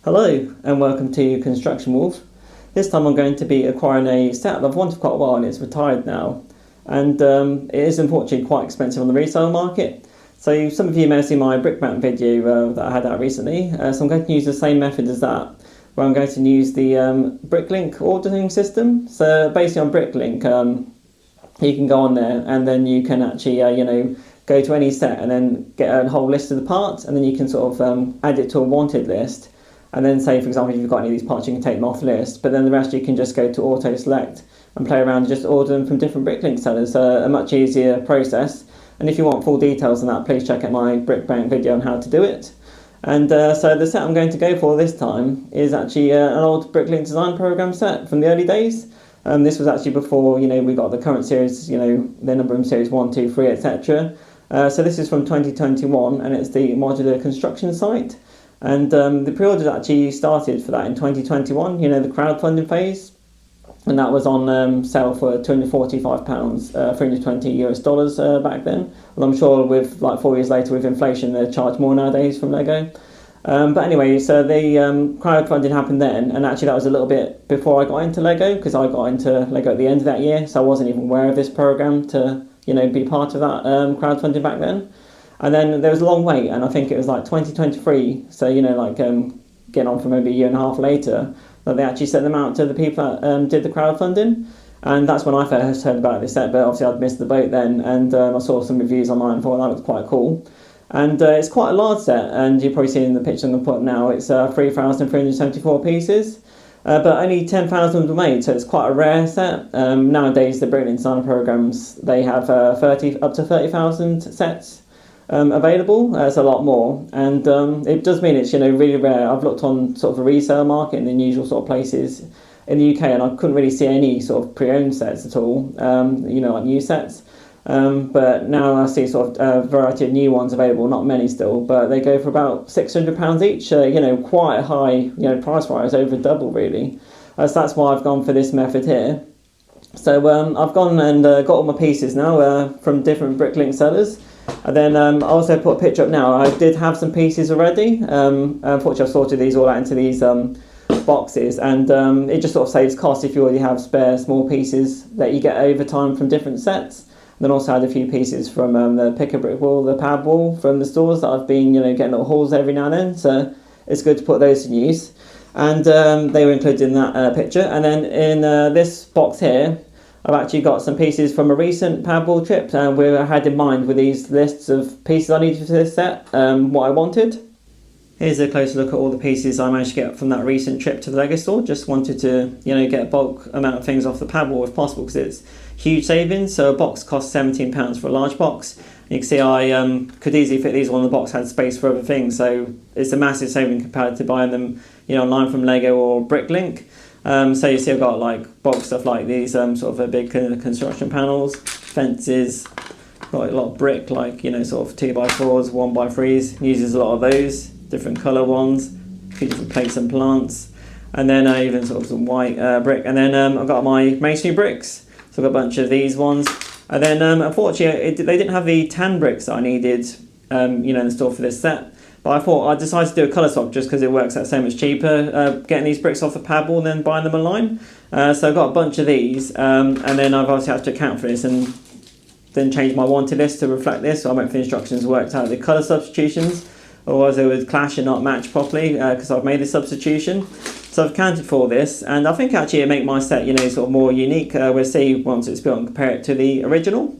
Hello and welcome to Construction Wolf. This time I'm going to be acquiring a set I've wanted for quite a while and it's retired now. And it is unfortunately quite expensive on the resale market. So some of you may have seen my brickbank video that I had out recently. So I'm going to use the same method as that, where I'm going to use the Bricklink ordering system. So basically on Bricklink, you can go on there and then you can actually go to any set and then get a whole list of the parts, and then you can sort of add it to a wanted list. And then say, for example, if you've got any of these parts, you can take them off the list, but then the rest you can just go to auto select and play around and just order them from different Bricklink sellers. A much easier process. And if you want full details on that, please check out my brickbank video on how to do it. And so the set I'm going to go for this time is actually an old Bricklink Designer Program set from the early days. This was actually before we got the current series, the number of series 1, 2, 3, etc. So this is from 2021 and it's the Modular Construction Site. And the pre-orders actually started for that in 2021, the crowdfunding phase, and that was on sale for £245, $320 back then. Well, I'm sure with like 4 years later with inflation they charge more nowadays from LEGO. But anyway, so the crowdfunding happened then, and actually that was a little bit before I got into LEGO, because I got into LEGO at the end of that year, so I wasn't even aware of this program to be part of that crowdfunding back then. And then there was a long wait, and I think it was like 2023, so getting on for maybe a year and a half later, that they actually sent them out to the people that did the crowdfunding. And that's when I first heard about this set, but obviously I'd missed the boat then, and I saw some reviews online and thought that looked quite cool. And it's quite a large set, and you've probably seen in the picture I'm going to put up now, it's 3,374 pieces. But only 10,000 were made, so it's quite a rare set. Nowadays, the Bricklink Designer programs, they have up to 30,000 sets available. It's a lot more, and it does mean it's really rare. I've looked on sort of the resale market in the usual sort of places in the UK, and I couldn't really see any sort of pre-owned sets at all. Like new sets. But now I see sort of a variety of new ones available. Not many still, but they go for about £600 each. Quite a high price rise, over double really. So that's why I've gone for this method here. So I've gone and got all my pieces now from different Bricklink sellers. And then I also put a picture up now. I did have some pieces already. Unfortunately, I've sorted these all out into these boxes, and it just sort of saves cost if you already have spare small pieces that you get over time from different sets. And then also had a few pieces from the picker brick wall, the pad wall from the stores that I've been getting little hauls every now and then. So it's good to put those to use. And they were included in that picture. And then in this box here, I've actually got some pieces from a recent pad wall trip, where I had in mind with these lists of pieces I needed for this set, what I wanted. Here's a closer look at all the pieces I managed to get from that recent trip to the LEGO store. Just wanted to, get a bulk amount of things off the pad wall if possible, because it's huge savings. So a box costs £17 for a large box. And you can see I could easily fit these on the box, had space for other things. So it's a massive saving compared to buying them, online from LEGO or Bricklink. So you see I've got like bulk stuff like these, sort of big construction panels, fences, got a lot of brick, like sort of 2x4s, 1x3s, uses a lot of those, different colour ones, a few different plates and plants, and then even sort of some white brick. And then I've got my masonry bricks, so I've got a bunch of these ones. And then unfortunately they didn't have the tan bricks that I needed in the store for this set. But I thought I decided to do a colour swap just because it works out so much cheaper getting these bricks off the pad wall than buying them online. So I got a bunch of these, and then I've obviously had to account for this and then change my wanted list to reflect this. So I went for the instructions, worked out the colour substitutions, otherwise they would clash and not match properly because I've made the substitution. So I've accounted for this, and I think actually it make my set sort of more unique. We'll see once it's built and compare it to the original.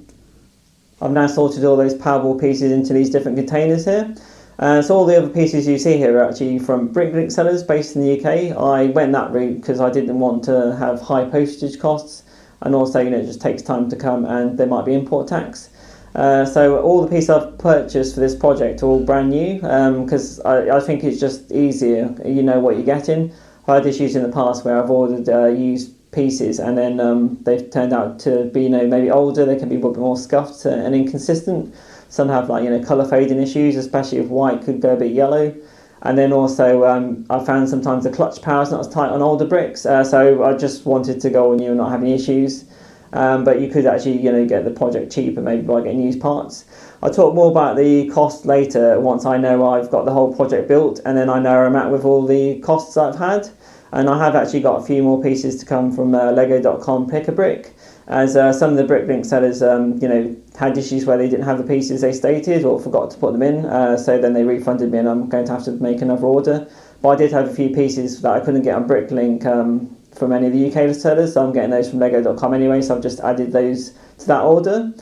I've now sorted all those pad wall pieces into these different containers here. So all the other pieces you see here are actually from Bricklink sellers based in the UK. I went that route because I didn't want to have high postage costs, and also it just takes time to come and there might be import tax. So all the pieces I've purchased for this project are all brand new, because I think it's just easier, what you're getting. I had issues in the past where I've ordered used pieces and then they've turned out to be maybe older, they can be a bit more scuffed and inconsistent. Some have colour fading issues, especially if white could go a bit yellow. And then also I found sometimes the clutch power is not as tight on older bricks, so I just wanted to go on new and not have any issues. but you could actually get the project cheaper maybe by getting used parts. I'll talk more about the cost later once I know I've got the whole project built, and then I know where I'm at with all the costs I've had. And I have actually got a few more pieces to come from lego.com Pick a Brick, as some of the Bricklink sellers had issues where they didn't have the pieces they stated or forgot to put them in, so then they refunded me and I'm going to have to make another order. But I did have a few pieces that I couldn't get on Bricklink from any of the UK sellers, so I'm getting those from lego.com anyway, so I've just added those to that order.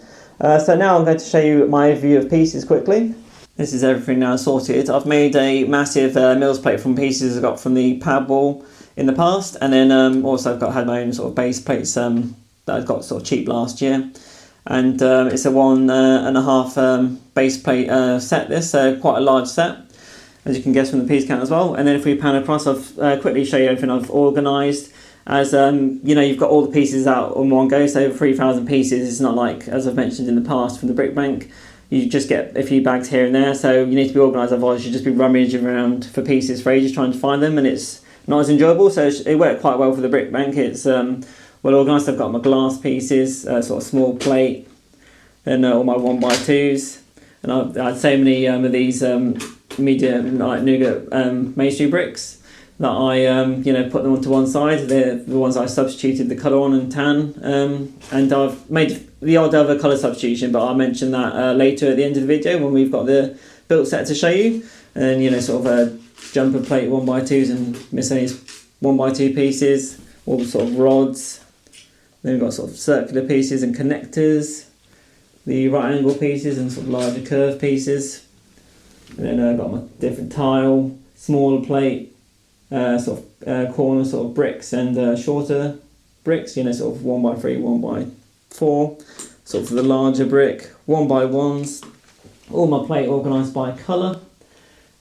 So now I'm going to show you my overview of pieces quickly. This is everything now sorted. I've made a massive mills plate from pieces I got from the pad wall in the past, and then also I've had my own sort of base plates that I got sort of cheap last year, and it's a 1.5 base plate set. This quite a large set, as you can guess from the piece count as well. And then if we pan across, I've quickly show you everything I've organised. As you've got all the pieces out on one go, so over 3,000 pieces. It's not like, as I've mentioned in the past from the brick bank, you just get a few bags here and there, so you need to be organised, otherwise you'll just be rummaging around for pieces for ages trying to find them, and it's not as enjoyable. So it worked quite well for the brick bank. It's well organised. I've got my glass pieces, sort of small plate, then all my 1x2s, and I had so many of these medium like nougat masonry bricks that I put them onto one side. They're the ones I substituted the colour on and tan, and I've made the odd other colour substitution, but I'll mention that later at the end of the video when we've got the built set to show you. And then sort of a jumper plate 1x2s and miscellaneous 1x2 pieces, all the sort of rods. Then we've got sort of circular pieces and connectors, the right angle pieces and sort of larger curved pieces. And then I've got my different tile, smaller plate, corner sort of bricks and shorter bricks, sort of 1x3, 1x4, sort of the larger brick, 1x1s, all my plate organised by colour.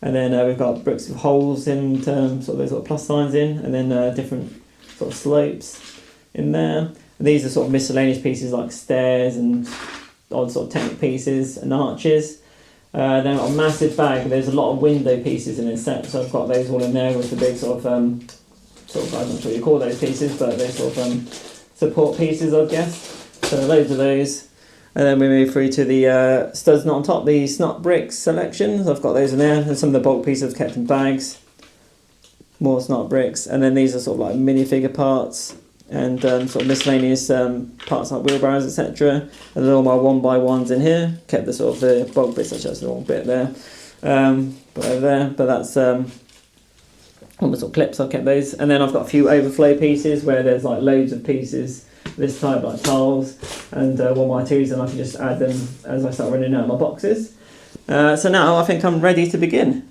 And then we've got bricks with holes in, sort of those little plus signs in, and then different sort of slopes in there. And these are sort of miscellaneous pieces like stairs and odd sort of technical pieces and arches. Then I've got a massive bag. There's a lot of window pieces in this set, so I've got those all in there with the big sort of I'm not sure what you call those pieces, but they're sort of support pieces, I guess. So loads of those. And then we move through to the studs not on top, the snot bricks selections. I've got those in there, and some of the bulk pieces I've kept in bags. More snot bricks, and then these are sort of like minifigure parts and sort of miscellaneous parts like wheelbarrows, etc. And then all my 1x1s in here. Kept the sort of the bulk bits, such as the little bit there, but over there. But that's all the sort of clips. I've kept those, and then I've got a few overflow pieces where there's like loads of pieces this type, like tiles and 1x2s, and I can just add them as I start running out of my boxes. So now I think I'm ready to begin.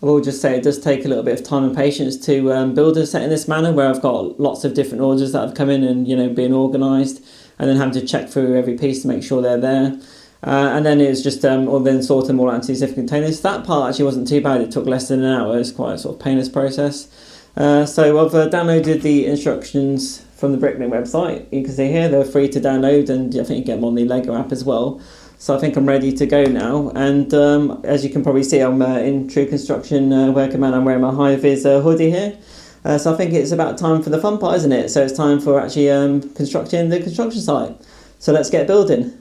I will just say it does take a little bit of time and patience to build a set in this manner, where I've got lots of different orders that have come in and being organised, and then having to check through every piece to make sure they're there. And then it's just or then sort them all out into these different containers. That part actually wasn't too bad. It took less than an hour. It's quite a sort of painless process. So I've downloaded the instructions from the Bricklink website. You can see here they're free to download, and I think you get them on the LEGO app as well. So I think I'm ready to go now, and as you can probably see, I'm in true construction working man. I'm wearing my high-vis hoodie here. So I think it's about time for the fun part, isn't it? So it's time for actually constructing the construction site. So let's get building.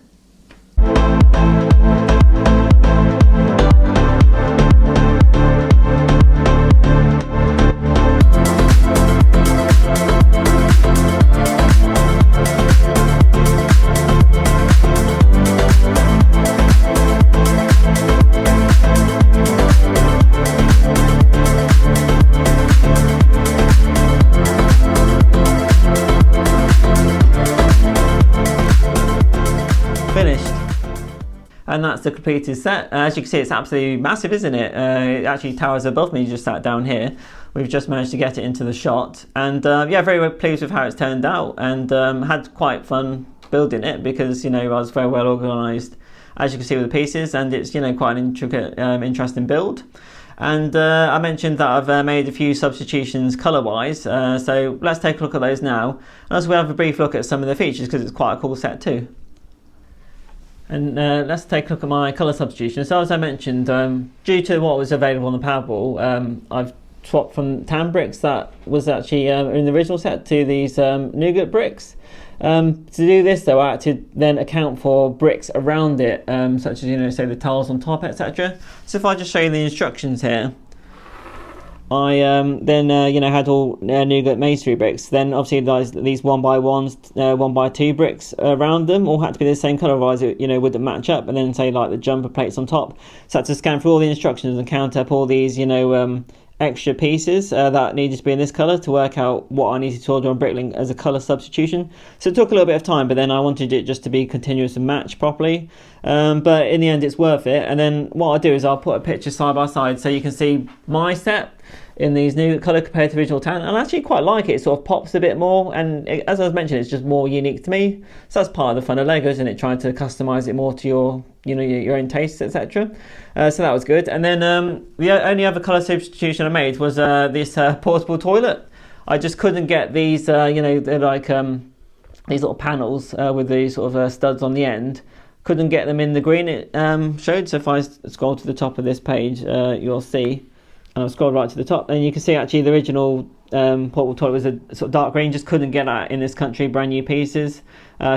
And that's the completed set. As you can see, it's absolutely massive, isn't it? It actually towers above me, just sat down here. We've just managed to get it into the shot. And yeah, very pleased with how it's turned out, and had quite fun building it, because, I was very well organised, as you can see, with the pieces, and it's, quite an intricate, interesting build. And I mentioned that I've made a few substitutions colour-wise, so let's take a look at those now. And also we'll have a brief look at some of the features, because it's quite a cool set too. And let's take a look at my colour substitution. So as I mentioned, due to what was available on the Powerball, I've swapped from tan bricks that was actually in the original set to these nougat bricks. To do this though, I had to then account for bricks around it, such as, say the tiles on top, etc. So if I just show you the instructions here, I then had all nougat masonry bricks. Then obviously these 1x1s, 1x2 bricks around them all had to be the same colour, otherwise it wouldn't match up. And then say like the jumper plates on top. So I had to scan through all the instructions and count up all these extra pieces that needed to be in this colour to work out what I needed to order on Bricklink as a colour substitution. So it took a little bit of time, but then I wanted it just to be continuous and match properly. But in the end it's worth it. And then what I'll do is I'll put a picture side by side so you can see my set in these new colour compared to original tan, and I actually quite like it. It sort of pops a bit more, and as I was mentioning, it's just more unique to me. So that's part of the fun of Lego, isn't it? Trying to customise it more to your your own tastes, etc. So that was good. And then the only other colour substitution I made was this portable toilet. I just couldn't get these they're like these little panels with these sort of studs on the end. Couldn't get them in the green it showed. So if I scroll to the top of this page, you'll see. And I've scrolled right to the top, and you can see actually the original portable toilet was a sort of dark green. Just couldn't get that in this country, brand new pieces.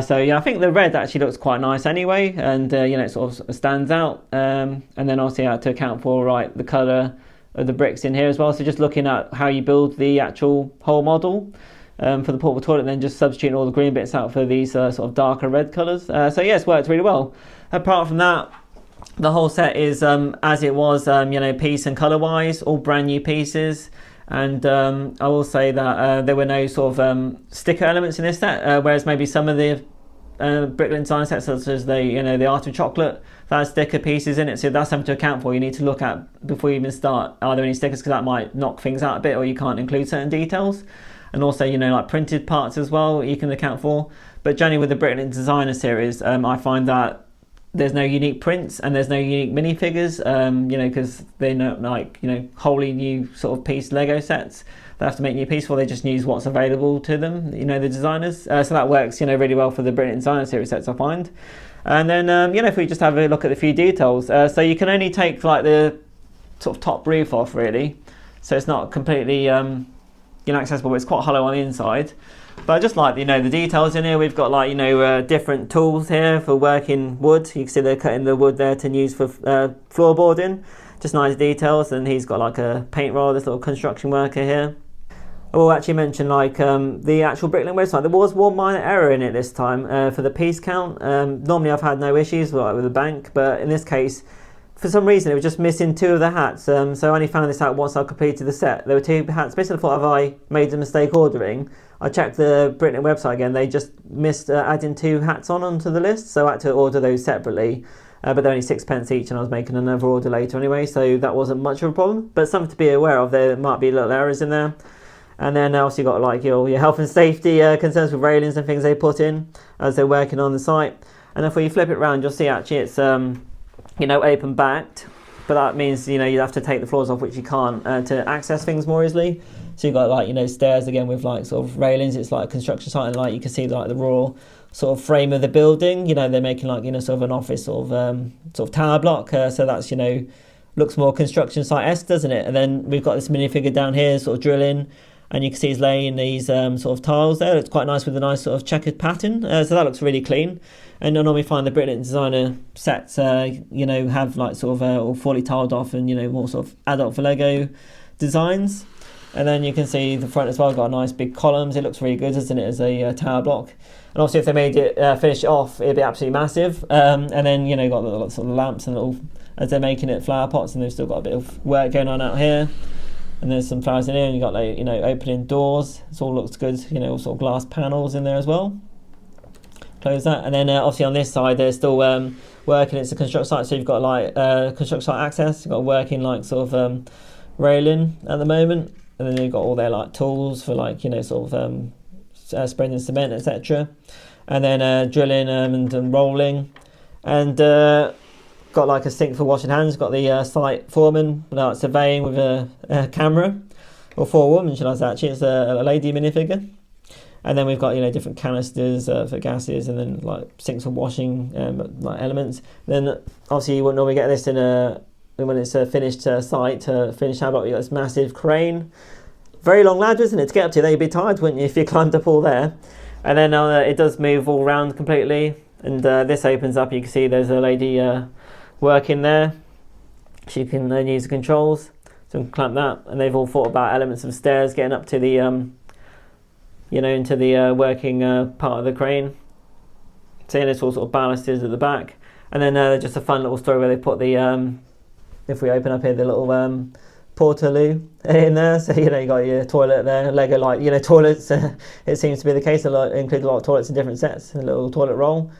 So yeah, I think the red actually looks quite nice anyway, and it sort of stands out. And then obviously I had to account for the colour of the bricks in here as well. So just looking at how you build the actual whole model for the portable toilet, and then just substituting all the green bits out for these sort of darker red colours. So yeah, it's worked really well. Apart from that, the whole set is as it was, piece and colour wise, all brand new pieces. And I will say that there were no sort of sticker elements in this set, whereas maybe some of the Bricklink Designer sets, such as the Art of Chocolate, that has sticker pieces in it. So that's something to account for. You need to look at before you even start, are there any stickers, because that might knock things out a bit, or you can't include certain details. And also like printed parts as well you can account for. But generally with the Bricklink Designer series, I find that there's no unique prints and there's no unique minifigures, because they're not wholly new sort of piece Lego sets. They have to make new pieces for. They just use what's available to them, the designers. So that works, really well for the Bricklink Designer series sets, I find. And then, if we just have a look at a few details, so you can only take like the sort of top roof off really, so it's not completely accessible, but it's quite hollow on the inside. But I just like the details in here. We've got different tools here for working wood. You can see they're cutting the wood there to use for floorboarding. Just nice details. And he's got like a paint roller, this little construction worker here. I will actually mention the actual Bricklink website. There was one minor error in it this time for the piece count. Normally I've had no issues with the bank, but in this case, for some reason it was just missing 2 of the hats. So I only found this out once I completed the set. There were 2 hats. Basically I thought, have I made a mistake ordering? I checked the Bricklink website again. They just missed adding 2 hats onto the list, so I had to order those separately. But they're only 6p each, and I was making another order later anyway, so that wasn't much of a problem. But something to be aware of. There might be little errors in there. And then also you got your health and safety concerns with railings and things they put in as they're working on the site. And if you flip it around, you'll see actually it's open backed, but that means you have to take the floors off, which you can't, to access things more easily. So you've got stairs again with sort of railings. It's like a construction site, and you can see the raw sort of frame of the building. They're making sort of an office sort of tower block. So that's looks more construction site-esque, doesn't it? And then we've got this minifigure down here sort of drilling, and you can see he's laying these sort of tiles there. It's quite nice with a nice sort of checkered pattern. So that looks really clean. And I normally find the Bricklink Designer sets have all fully tiled off and more sort of adult for Lego designs. And then you can see the front as well, got nice big columns. It looks really good, doesn't it, as a tower block. And obviously if they made it, finish it off, it'd be absolutely massive. And then, got the sort of lamps and little, as they're making it, flower pots, and they've still got a bit of work going on out here. And there's some flowers in here, and you've got opening doors. It all looks good, all sort of glass panels in there as well. Close that. And then obviously on this side, they're still working. It's a construction site, so you've got construction site access. You've got working railing at the moment. And then they've got all their tools for spreading cement, etc. And then drilling and rolling, and got a sink for washing hands. Got the site foreman surveying with a camera, or forewoman, should I say? Actually, it's a lady minifigure. And then we've got different canisters for gases, and then sinks for washing elements. Then obviously you wouldn't normally get this in when it's a finished site, finished tower block. You got this massive crane, very long ladder, isn't it, to get up to? Then you'd be tired, wouldn't you, if you climbed up all there? And then it does move all around completely, and this opens up. You can see there's a lady working there. She can then use the controls to clamp that, and they've all thought about elements of stairs getting up to the into the working part of the crane. Seeing this all sort of balusters at the back, and then just a fun little story where they put the if we open up here, the little portaloo in there. So you got your toilet there, Lego toilets. It seems to be the case. Include a lot of toilets in different sets, a little toilet roll,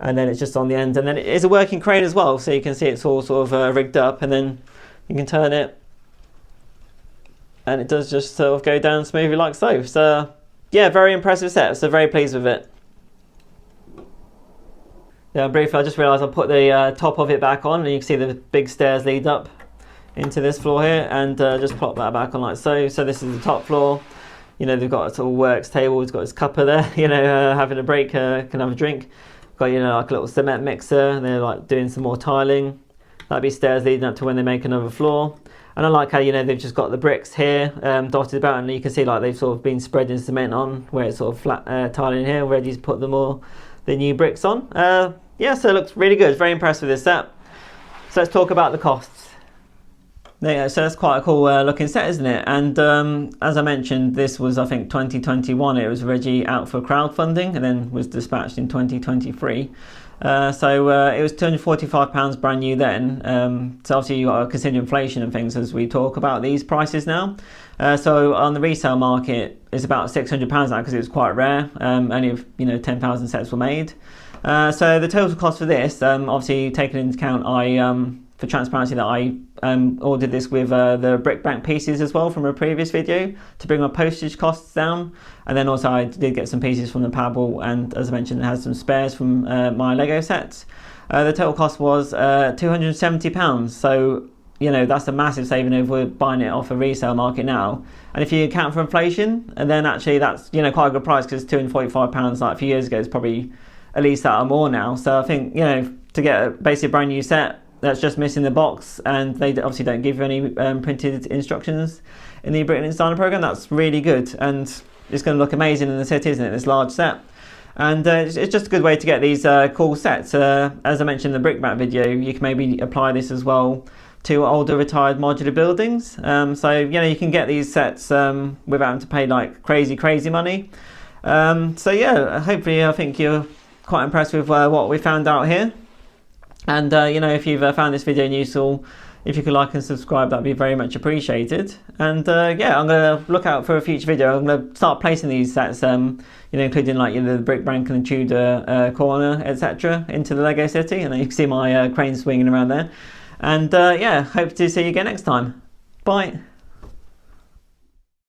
and then it's just on the end. And then it is a working crane as well, so you can see it's all sort of rigged up, and then you can turn it, and it does just sort of go down smoothly like so. So yeah, very impressive set. So very pleased with it. Yeah, briefly, I just realised I put the top of it back on, and you can see the big stairs lead up into this floor here, and just plop that back on like so. So this is the top floor. They've got a sort of works table. It's got his cuppa there. Having a break, can have a drink. Got like a little cement mixer, and they're like doing some more tiling. That'd be stairs leading up to when they make another floor. And I like how they've just got the bricks here dotted about, and you can see like they've sort of been spreading cement on where it's sort of flat tiling here, ready to put the new bricks on. Yeah, so it looks really good. Very impressed with this set. So let's talk about the costs. Yeah, so that's quite a cool looking set, isn't it? And as I mentioned, this was, I think, 2021. It was originally out for crowdfunding and then was dispatched in 2023. So it was £245 brand new then. So obviously you've got to consider inflation and things as we talk about these prices now. So on the resale market, it's about £600 now because it was quite rare. Only 10,000 sets were made. So the total cost for this, obviously taking into account, for transparency, that I ordered this with the brick bank pieces as well from a previous video to bring my postage costs down, and then also I did get some pieces from the Pebble, and as I mentioned, it has some spares from my Lego sets. The total cost was £270, so that's a massive saving over buying it off a resale market now. And if you account for inflation, and then actually that's quite a good price, because £245 like a few years ago is probably at least that or more now. So I think to get basically a brand new set that's just missing the box, and they obviously don't give you any printed instructions in the Bricklink Designer Program, that's really good, and it's going to look amazing in the set, isn't it, this large set. And it's just a good way to get these cool sets. As I mentioned in the brick bank video, you can maybe apply this as well to older retired modular buildings. So you can get these sets without having to pay like crazy money. So yeah, hopefully I think you're quite impressed with what we found out here. And if you've found this video useful, if you could like and subscribe, that'd be very much appreciated. And yeah, I'm going to look out for a future video. I'm going to start placing these sets, including like the brick bank and the Tudor corner, etc., into the Lego City. And you can see my crane swinging around there. And yeah, hope to see you again next time. Bye.